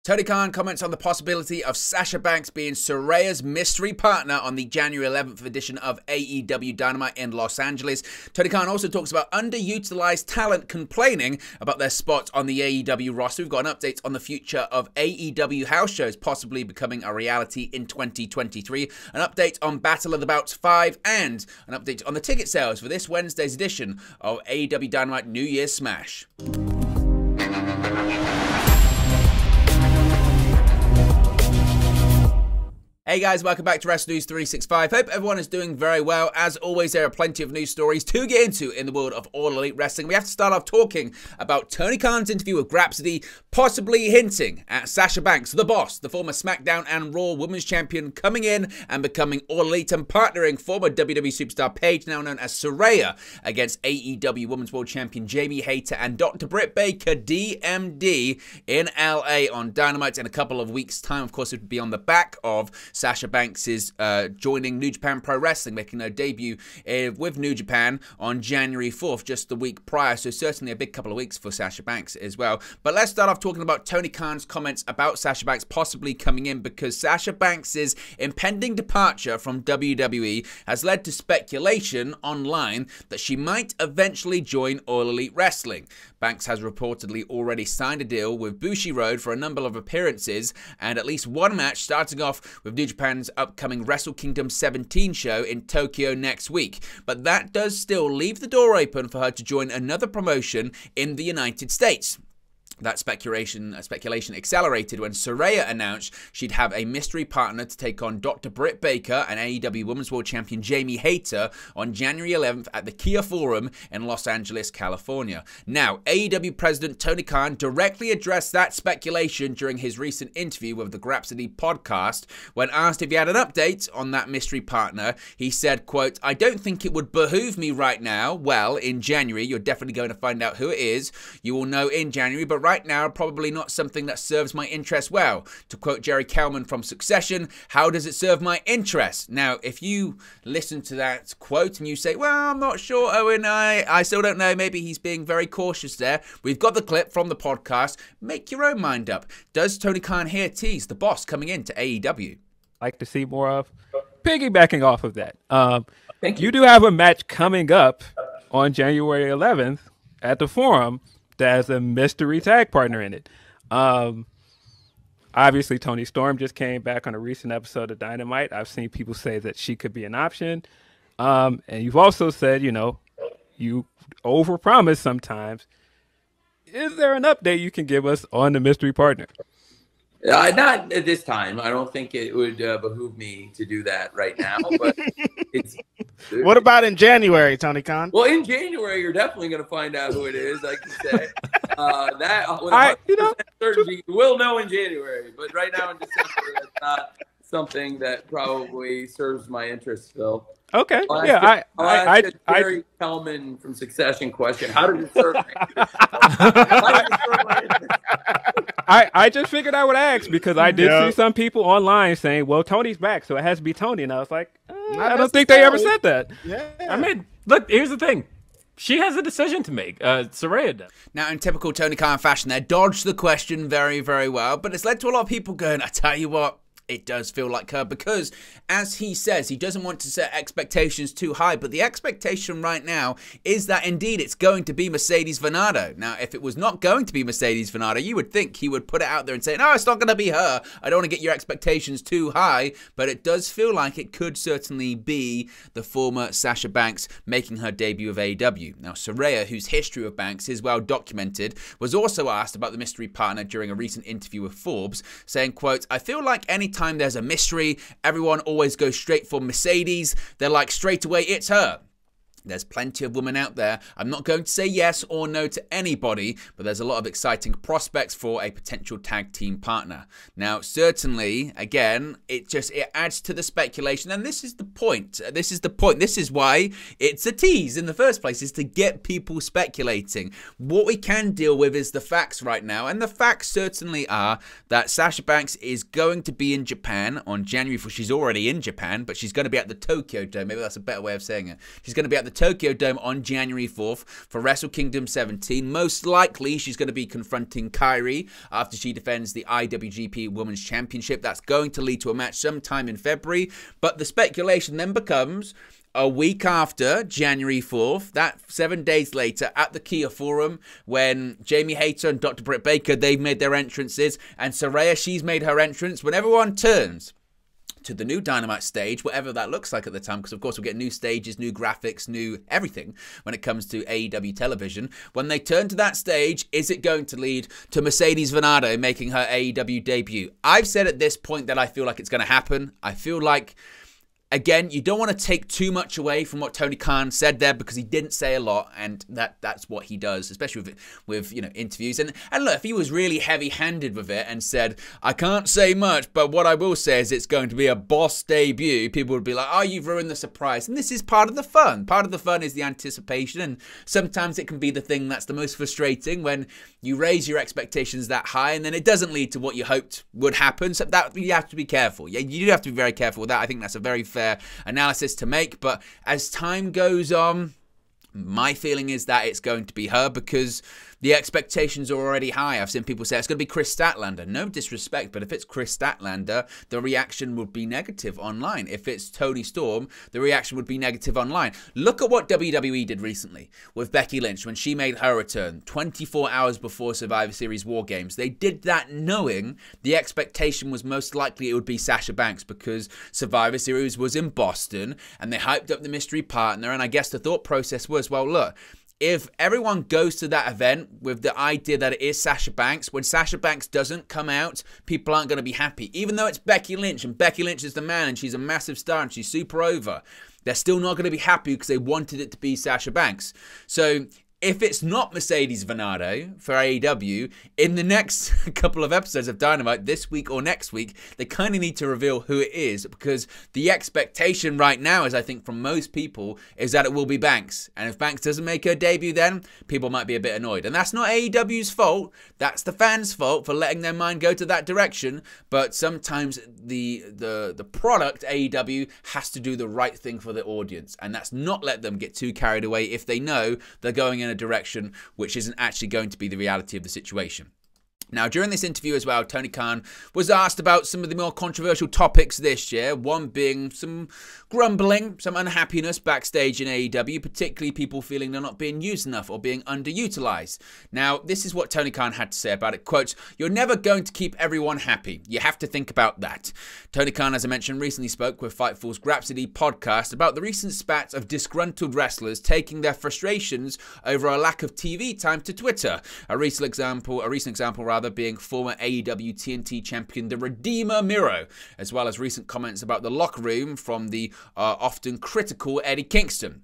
Tony Khan comments on the possibility of Sasha Banks being Saraya's mystery partner on the January 11th edition of AEW Dynamite in Los Angeles. Tony Khan also talks about underutilized talent complaining about their spot on the AEW roster. We've got an update on the future of AEW house shows possibly becoming a reality in 2023, an update on Battle of the Belts 5, and an update on the ticket sales for this Wednesday's edition of AEW Dynamite New Year's Smash. Hey guys, welcome back to Wrestle News 365. Hope everyone is doing very well. As always, there are plenty of news stories to get into in the world of All Elite Wrestling. We have to start off talking about Tony Khan's interview with Grapsody, possibly hinting at Sasha Banks, the boss, the former SmackDown and Raw Women's Champion, coming in and becoming All Elite and partnering former WWE superstar Paige, now known as Saraya, against AEW Women's World Champion Jamie Hayter and Dr. Britt Baker, DMD, in LA on Dynamite in a couple of weeks' time. Of course, it would be on the back of Sasha Banks is joining New Japan Pro Wrestling, making her debut with New Japan on January 4th, just the week prior. So certainly a big couple of weeks for Sasha Banks as well. But let's start off talking about Tony Khan's comments about Sasha Banks possibly coming in, because Sasha Banks' impending departure from WWE has led to speculation online that she might eventually join All Elite Wrestling. Banks has reportedly already signed a deal with Bushiroad for a number of appearances and at least one match, starting off with New Japan's upcoming Wrestle Kingdom 17 show in Tokyo next week. But that does still leave the door open for her to join another promotion in the United States. That speculation accelerated when Saraya announced she'd have a mystery partner to take on Dr. Britt Baker and AEW Women's World Champion Jamie Hayter on January 11th at the Kia Forum in Los Angeles, California. Now, AEW President Tony Khan directly addressed that speculation during his recent interview with the Grapsody podcast. When asked if he had an update on that mystery partner, he said, quote, "I don't think it would behoove me right now. Well, in January, you're definitely going to find out who it is. You will know in January, but right now, probably not something that serves my interest well." To quote Jerry Kelman from Succession, "How does it serve my interest?" Now, if you listen to that quote and you say, "Well, I'm not sure, Owen, I still don't know, maybe he's being very cautious there," we've got the clip from the podcast. Make your own mind up. Does Tony Khan here tease the boss coming into AEW? Like to see more of? Piggybacking off of that, you do have a match coming up on January 11th at the Forum that has a mystery tag partner in it. Obviously, Toni Storm just came back on a recent episode of Dynamite. I've seen people say that she could be an option. And you've also said, you overpromise sometimes. Is there an update you can give us on the mystery partner? Not at this time. I don't think it would behoove me to do that right now. But what about in January, Tony Khan? Well, in January, you're definitely going to find out who it is, like you said. That with certainty, we'll know in January. But right now in December, that's not something that probably serves my interest, Phil. Okay. I'll ask Jerry Kelman from Succession question. How does it serve I just figured I would ask, because I did see some people online saying, well, Tony's back, so it has to be Tony. And I was like, I don't think they ever said that. Yeah. I mean, look, here's the thing. She has a decision to make. Saraya does. Now, in typical Tony Khan fashion, they dodged the question very, very well. But it's led to a lot of people going, I tell you what, it does feel like her, because, as he says, he doesn't want to set expectations too high, but the expectation right now is that indeed it's going to be Mercedes Varnado. Now, if it was not going to be Mercedes Varnado, you would think he would put it out there and say, no, it's not going to be her. I don't want to get your expectations too high, but it does feel like it could certainly be the former Sasha Banks making her debut of AEW. Now, Saraya, whose history with Banks is well documented, was also asked about the mystery partner during a recent interview with Forbes, saying, quote, "I feel like any time there's a mystery, everyone always goes straight for Mercedes. They're like, straight away, it's her. There's plenty of women out there. I'm not going to say yes or no to anybody, but there's a lot of exciting prospects for a potential tag team partner." Now, certainly, again, it adds to the speculation, and this is the point. This is why it's a tease in the first place, is to get people speculating. What we can deal with is the facts right now, and the facts certainly are that Sasha Banks is going to be in Japan on January 4th. She's already in Japan, but she's going to be at the Tokyo Dome. Maybe that's a better way of saying it. She's going to be at the Tokyo Dome on January 4th for Wrestle Kingdom 17. Most likely, she's going to be confronting Kairi after she defends the IWGP Women's Championship. That's going to lead to a match sometime in February. But the speculation then becomes a week after January 4th, that 7 days later at the Kia Forum, when Jamie Hayter and Dr. Britt Baker, they've made their entrances, and Saraya, she's made her entrance. When everyone turns to the new Dynamite stage, whatever that looks like at the time, because of course we'll get new stages, new graphics, new everything when it comes to AEW television. When they turn to that stage, is it going to lead to Mercedes Varnado making her AEW debut? I've said at this point that I feel like it's going to happen. I feel like, again, you don't want to take too much away from what Tony Khan said there, because he didn't say a lot, and that's what he does, especially with interviews. And look, if he was really heavy-handed with it and said, I can't say much, but what I will say is it's going to be a boss debut, people would be like, oh, you've ruined the surprise. And this is part of the fun. Part of the fun is the anticipation, and sometimes it can be the thing that's the most frustrating when you raise your expectations that high and then it doesn't lead to what you hoped would happen. So that you have to be careful. Yeah, you do have to be very careful with that. I think that's a very fair analysis to make. But as time goes on, my feeling is that it's going to be her, because the expectations are already high. I've seen people say it's going to be Chris Statlander. No disrespect, but if it's Chris Statlander, the reaction would be negative online. If it's Toni Storm, the reaction would be negative online. Look at what WWE did recently with Becky Lynch when she made her return 24 hours before Survivor Series War Games. They did that knowing the expectation was most likely it would be Sasha Banks, because Survivor Series was in Boston and they hyped up the mystery partner. And I guess the thought process was, well, look, if everyone goes to that event with the idea that it is Sasha Banks, when Sasha Banks doesn't come out, people aren't going to be happy. Even though it's Becky Lynch, and Becky Lynch is the man, and she's a massive star, and she's super over, they're still not going to be happy because they wanted it to be Sasha Banks. So if it's not Mercedes Varnado for AEW, in the next couple of episodes of Dynamite, this week or next week, they kind of need to reveal who it is, because the expectation right now is, I think, from most people, is that it will be Banks. And if Banks doesn't make her debut then, people might be a bit annoyed. And that's not AEW's fault. That's the fans' fault for letting their mind go to that direction. But sometimes the product, AEW, has to do the right thing for the audience. And that's not let them get too carried away if they know they're going in a direction which isn't actually going to be the reality of the situation. Now, during this interview as well, Tony Khan was asked about some of the more controversial topics this year, one being some grumbling, some unhappiness backstage in AEW, particularly people feeling they're not being used enough or being underutilized. Now, this is what Tony Khan had to say about it. Quote, "You're never going to keep everyone happy. You have to think about that." Tony Khan, as I mentioned, recently spoke with Fightful's Grapsody podcast about the recent spats of disgruntled wrestlers taking their frustrations over a lack of TV time to Twitter. A recent example being former AEW TNT champion The Redeemer Miro, as well as recent comments about the locker room from the often critical Eddie Kingston.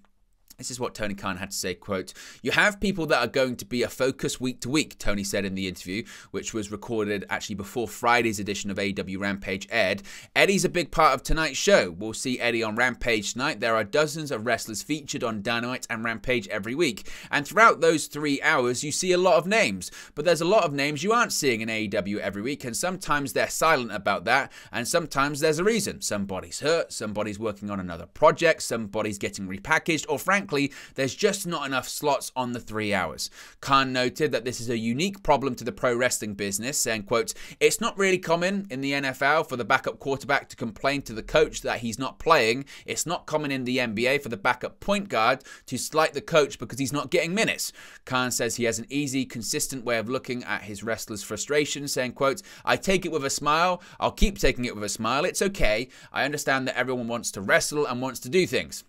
This is what Tony Khan had to say, quote, "You have people that are going to be a focus week to week," Tony said in the interview, which was recorded actually before Friday's edition of AEW Rampage aired. "Eddie's a big part of tonight's show. We'll see Eddie on Rampage tonight. There are dozens of wrestlers featured on Dynamite and Rampage every week. And throughout those 3 hours, you see a lot of names. But there's a lot of names you aren't seeing in AEW every week, and sometimes they're silent about that, and sometimes there's a reason. Somebody's hurt, somebody's working on another project, somebody's getting repackaged, or frankly, there's just not enough slots on the 3 hours." Khan noted that this is a unique problem to the pro wrestling business, saying, quote, "It's not really common in the NFL for the backup quarterback to complain to the coach that he's not playing. It's not common in the NBA for the backup point guard to slight the coach because he's not getting minutes." Khan says he has an easy, consistent way of looking at his wrestlers' frustration, saying, quote, "I take it with a smile. I'll keep taking it with a smile. It's okay. I understand that everyone wants to wrestle and wants to do things."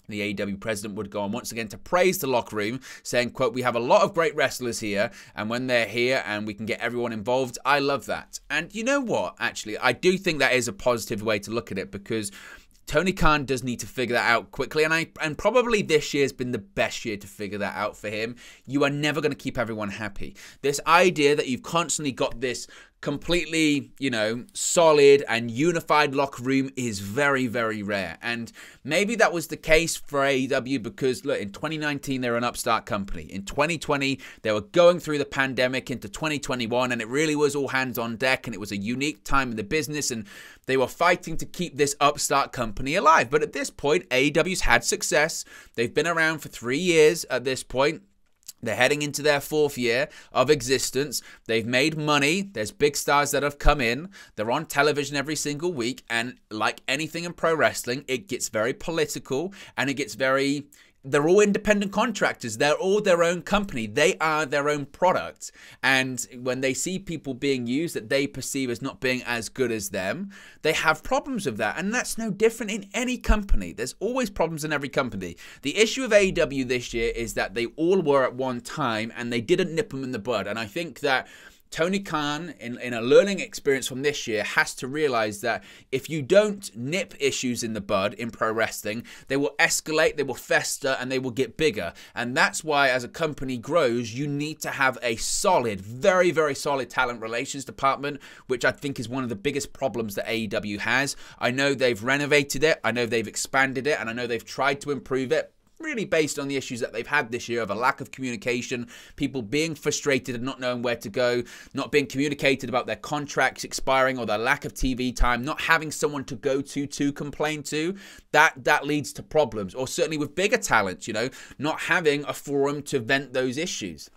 The AEW president would go on once again to praise the locker room, saying, quote, "We have a lot of great wrestlers here, and when they're here and we can get everyone involved, I love that." And you know what, actually, I do think that is a positive way to look at it, because Tony Khan does need to figure that out quickly, and probably this year's been the best year to figure that out for him. You are never going to keep everyone happy. This idea that you've constantly got this completely, solid and unified locker room is very, very rare. And maybe that was the case for AEW because, look, in 2019, they were an upstart company. In 2020, they were going through the pandemic into 2021, and it really was all hands on deck, and it was a unique time in the business, and they were fighting to keep this upstart company alive. But at this point, AEW's had success. They've been around for 3 years at this point. They're heading into their 4th year of existence. They've made money. There's big stars that have come in. They're on television every single week. And like anything in pro wrestling, it gets very political and it gets very... They're all independent contractors. They're all their own company. They are their own product. And when they see people being used that they perceive as not being as good as them, they have problems with that. And that's no different in any company. There's always problems in every company. The issue of AEW this year is that they all were at one time and they didn't nip them in the bud. And I think that Tony Khan, in a learning experience from this year, has to realize that if you don't nip issues in the bud in pro wrestling, they will escalate, they will fester, and they will get bigger. And that's why, as a company grows, you need to have a solid, very, very solid talent relations department, which I think is one of the biggest problems that AEW has. I know they've renovated it, I know they've expanded it, and I know they've tried to improve it, really based on the issues that they've had this year of a lack of communication, people being frustrated and not knowing where to go, not being communicated about their contracts expiring or their lack of TV time, not having someone to go to complain to. That leads to problems. Or certainly with bigger talents, not having a forum to vent those issues.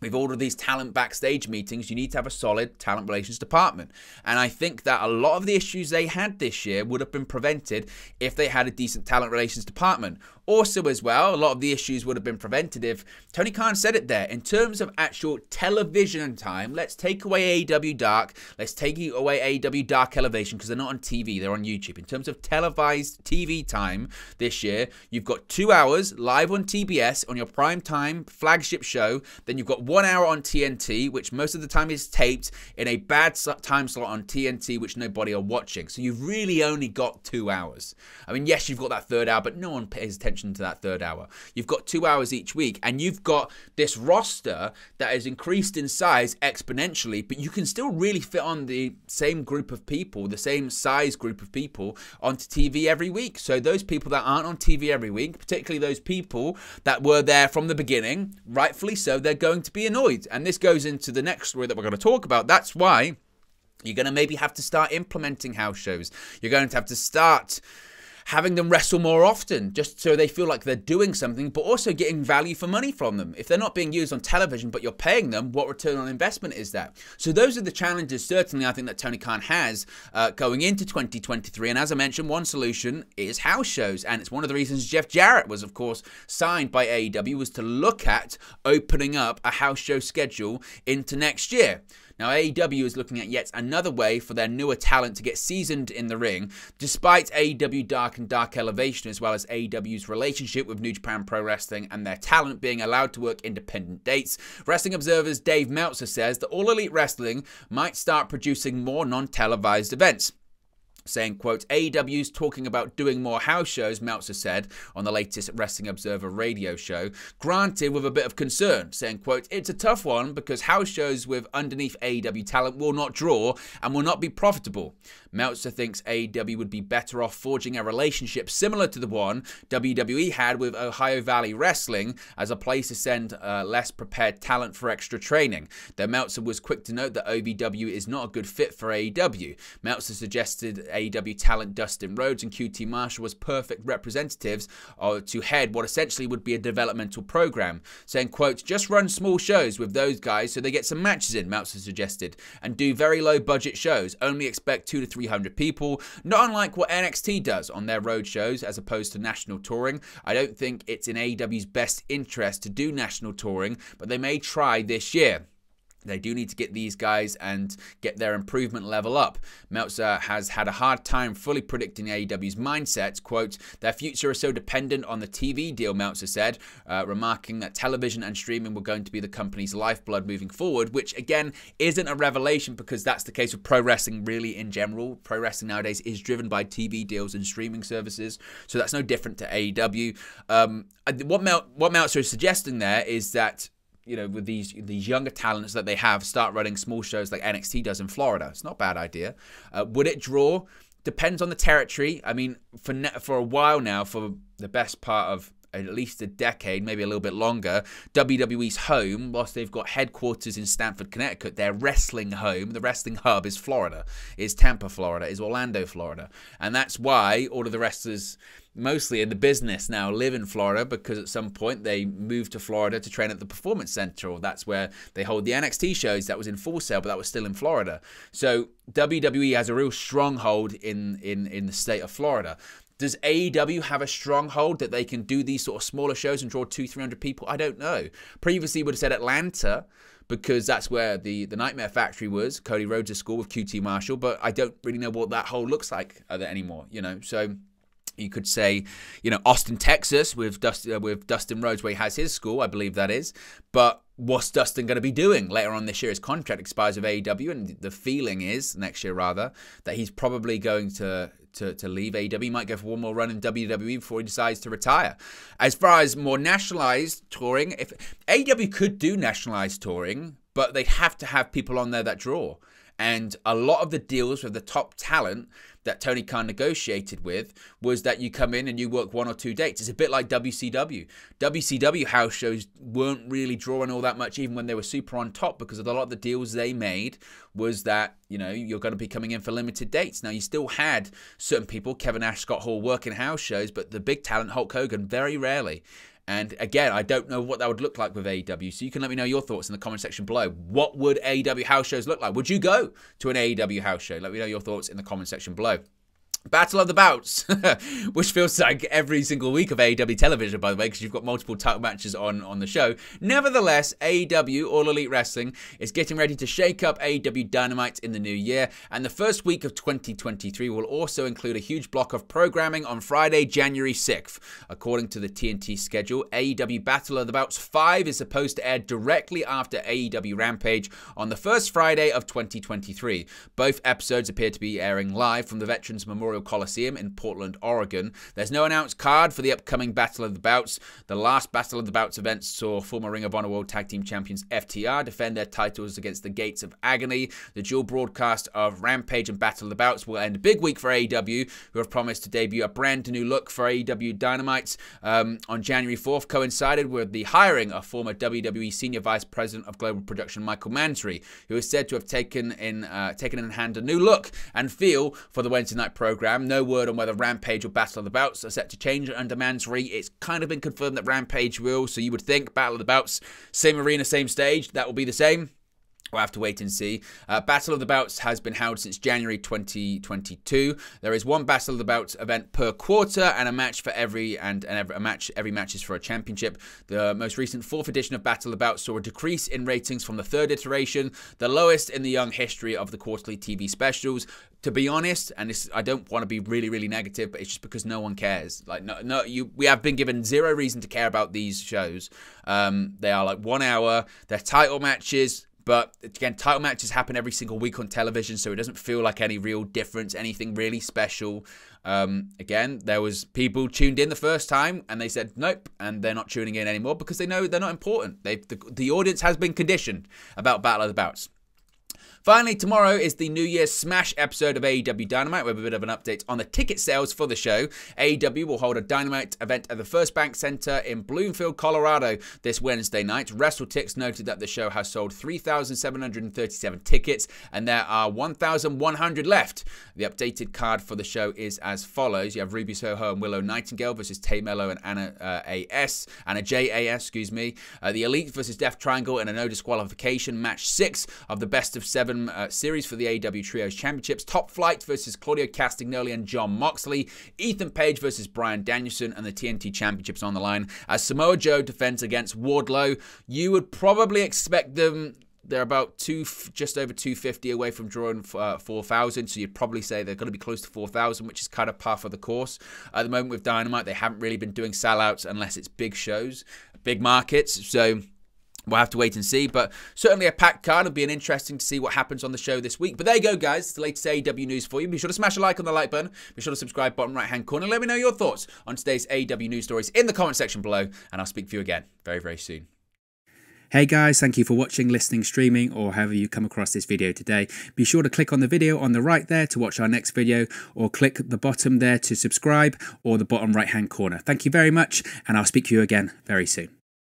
With all of these talent backstage meetings, you need to have a solid talent relations department. And I think that a lot of the issues they had this year would have been prevented if they had a decent talent relations department. Also as well, a lot of the issues would have been prevented if, Tony Khan said it there, in terms of actual television time, let's take away AEW Dark, let's take away AEW Dark Elevation because they're not on TV, they're on YouTube. In terms of televised TV time this year, you've got 2 hours live on TBS on your prime time flagship show, then you've got 1 hour on TNT, which most of the time is taped in a bad time slot on TNT, which nobody are watching. So you've really only got 2 hours. I mean, yes, you've got that third hour, but no one pays attention to that third hour. You've got 2 hours each week, and you've got this roster that has increased in size exponentially, but you can still really fit on the same group of people, the same size group of people onto TV every week. So those people that aren't on TV every week, particularly those people that were there from the beginning, rightfully so, they're going to be annoyed. And this goes into the next story that we're going to talk about. That's why you're going to maybe have to start implementing house shows. You're going to have to start having them wrestle more often, just so they feel like they're doing something, but also getting value for money from them. If they're not being used on television, but you're paying them, what return on investment is that? So those are the challenges, certainly, I think that Tony Khan has going into 2023. And as I mentioned, one solution is house shows. And it's one of the reasons Jeff Jarrett was, of course, signed by AEW, was to look at opening up a house show schedule into next year. Now, AEW is looking at yet another way for their newer talent to get seasoned in the ring, despite AEW Dark and Dark Elevation, as well as AEW's relationship with New Japan Pro Wrestling and their talent being allowed to work independent dates. Wrestling Observer's Dave Meltzer says that All Elite Wrestling might start producing more non-televised events, saying, quote, AEW's talking about doing more house shows, Meltzer said on the latest Wrestling Observer radio show, granted with a bit of concern, saying, quote, it's a tough one because house shows with underneath AEW talent will not draw and will not be profitable. Meltzer thinks AEW would be better off forging a relationship similar to the one WWE had with Ohio Valley Wrestling as a place to send less prepared talent for extra training. Though Meltzer was quick to note that OVW is not a good fit for AEW. Meltzer suggested AEW talent Dustin Rhodes and QT Marshall was perfect representatives to head what essentially would be a developmental program, saying, quote, just run small shows with those guys so they get some matches in, Meltzer suggested, and do very low budget shows, only expect 200 to 300 people, not unlike what NXT does on their road shows as opposed to national touring. I don't think it's in AEW's best interest to do national touring, but they may try this year. They do need to get these guys and get their improvement level up. Meltzer has had a hard time fully predicting AEW's mindset. Quote, their future is so dependent on the TV deal, Meltzer said, remarking that television and streaming were going to be the company's lifeblood moving forward, which again isn't a revelation because that's the case with pro wrestling really in general. Pro wrestling nowadays is driven by TV deals and streaming services, so that's no different to AEW. What Meltzer is suggesting there is that with these younger talents that they have, start running small shows like NXT does in Florida. It's not a bad idea. Would it draw? Depends on the territory. I mean, for a while now, for the best part of at least a decade, maybe a little bit longer, WWE's home, whilst they've got headquarters in Stamford, Connecticut, their wrestling home, the wrestling hub is Florida, is Tampa, Florida, is Orlando, Florida. And that's why all of the wrestlers, mostly in the business now, live in Florida, because at some point they moved to Florida to train at the Performance Center, or that's where they hold the NXT shows. That was in Full Sail, but that was still in Florida. So WWE has a real stronghold in the state of Florida. Does AEW have a stronghold that they can do these sort of smaller shows and draw 200-300 people? I don't know. Previously, would have said Atlanta, because that's where the Nightmare Factory was, Cody Rhodes' school with QT Marshall, but I don't really know what that hold looks like anymore, So you could say, Austin, Texas with Dustin Rhodes, where he has his school, I believe that is. But what's Dustin going to be doing later on this year? His contract expires with AEW, and the feeling is, next year rather, that he's probably going to leave AEW. He might go for one more run in WWE before he decides to retire. As far as more nationalized touring, if AEW could do nationalized touring, but they'd have to have people on there that draw. And a lot of the deals with the top talent that Tony Khan negotiated with was that you come in and you work 1 or 2 dates. It's a bit like WCW. WCW house shows weren't really drawing all that much even when they were super on top, because of a lot of the deals they made was that, you're going to be coming in for limited dates. Now, you still had certain people, Kevin Nash, Scott Hall, working house shows, but the big talent, Hulk Hogan, very rarely. And again, I don't know what that would look like with AEW, so you can let me know your thoughts in the comment section below. What would AEW house shows look like? Would you go to an AEW house show? Let me know your thoughts in the comment section below. Battle of the Bouts, which feels like every single week of AEW television, by the way, because you've got multiple title matches on the show. Nevertheless, AEW, All Elite Wrestling, is getting ready to shake up AEW Dynamite in the new year, and the first week of 2023 will also include a huge block of programming on Friday, January 6th. According to the TNT schedule, AEW Battle of the Bouts 5 is supposed to air directly after AEW Rampage on the first Friday of 2023. Both episodes appear to be airing live from the Veterans Memorial Coliseum in Portland, Oregon. There's no announced card for the upcoming Battle of the Bouts. The last Battle of the Bouts event saw former Ring of Honor World Tag Team Champions FTR defend their titles against the Gates of Agony. The dual broadcast of Rampage and Battle of the Bouts will end a big week for AEW, who have promised to debut a brand new look for AEW Dynamite on January 4th, coincided with the hiring of former WWE Senior Vice President of Global Production Michael Mansory, who is said to have taken in hand a new look and feel for the Wednesday night program. No word on whether Rampage or Battle of the Bouts are set to change under Mansory. It's kind of been confirmed that Rampage will, so you would think Battle of the Bouts, same arena, same stage, that will be the same. We'll have to wait and see. Battle of the Bouts has been held since January 2022. There is one Battle of the Bouts event per quarter, and a match for every match is for a championship. The most recent 4th edition of Battle of the Bouts saw a decrease in ratings from the 3rd iteration, the lowest in the young history of the quarterly TV specials. To be honest, and I don't want to be really, really negative, but it's just because no one cares. We have been given zero reason to care about these shows. They are like 1 hour. They're title matches. But again, title matches happen every single week on television, so it doesn't feel like any real difference, anything really special. Again, there was people tuned in the first time and they said nope, and they're not tuning in anymore because they know they're not important. The audience has been conditioned about Battle of the Bouts. Finally, tomorrow is the New Year's Smash episode of AEW Dynamite. We have a bit of an update on the ticket sales for the show. AEW will hold a Dynamite event at the First Bank Center in Bloomfield, Colorado this Wednesday night. WrestleTix noted that the show has sold 3,737 tickets and there are 1,100 left. The updated card for the show is as follows. You have Ruby Soho and Willow Nightingale versus Tay Mello and Anna J.A.S., excuse me. The Elite versus Death Triangle in a no disqualification match 6 of the best of 7 series for the AEW Trios Championships. Top Flight versus Claudio Castagnoli and Jon Moxley. Ethan Page versus Bryan Danielson, and the TNT Championships on the line as Samoa Joe defends against Wardlow. You would probably expect them. They're about just over 250 away from drawing 4,000, so you'd probably say they're going to be close to 4,000, which is kind of par for the course. At the moment with Dynamite, they haven't really been doing sellouts unless it's big shows, big markets, so we'll have to wait and see, but certainly a packed card. It'll be interesting to see what happens on the show this week. But there you go, guys. It's the latest AEW news for you. Be sure to smash a like on the like button. Be sure to subscribe, bottom right-hand corner. Let me know your thoughts on today's AEW news stories in the comment section below, and I'll speak to you again very, very soon. Hey guys, thank you for watching, listening, streaming, or however you come across this video today. Be sure to click on the video on the right there to watch our next video, or click the bottom there to subscribe, or the bottom right hand corner. Thank you very much, and I'll speak to you again very soon.